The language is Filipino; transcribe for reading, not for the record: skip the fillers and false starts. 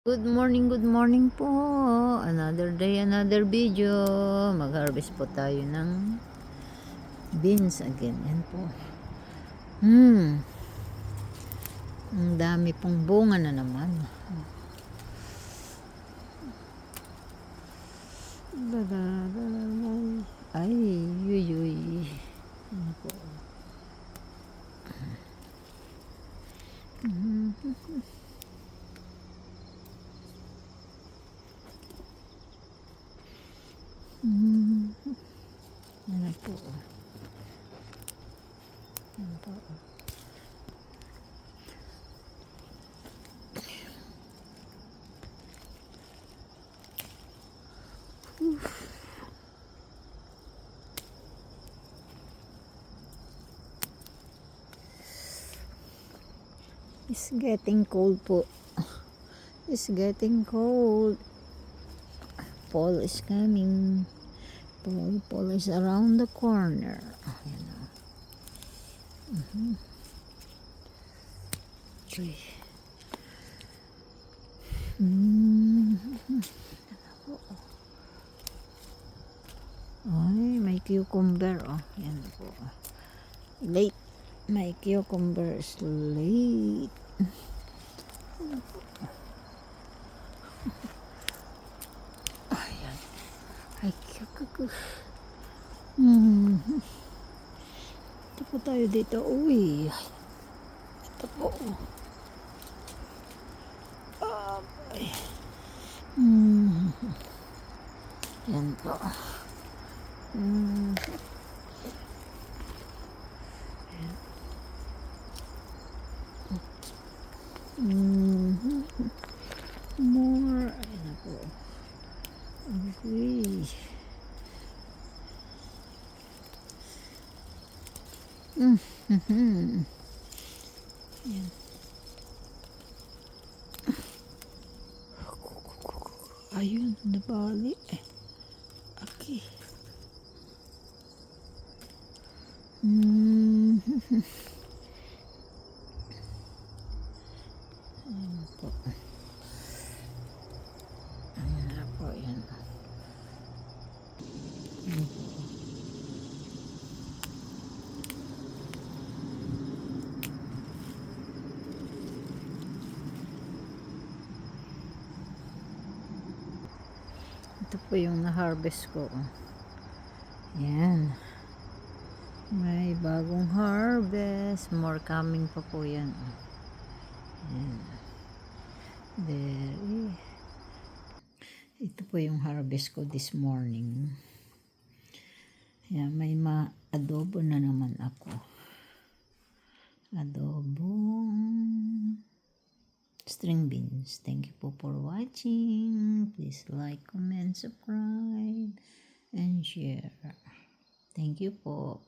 Good morning po. Another day, another video. Mag-harvest po tayo ng beans again. Yan po. Ang dami pong bunga na naman. Ay, yuy. Yan po. Yan po. Yan po. It's getting cold po. It's getting cold. Fall is coming. Fall is around the corner. Ayan o. Okay. Ay, may cucumber. Oh, yan po. Late. My cucumber is late. Ayan. Ay, cucumber. Ito po tayo dito. Uy. Ito po. Ay. Yan po. More. Ayan na po. Okay. Yan. Ayun, nabali. Okay. Ayan po. Ayan na po, yan. Ito po yung na-harvest ko. Yan. May bagong harvest. More coming pa po yan. Yan. Very. Ito po yung harvest ko this morning. Yan. May ma-adobo na naman ako. Adobong string beans. Thank you po for watching. Please like, comment, subscribe, and share. Thank you po.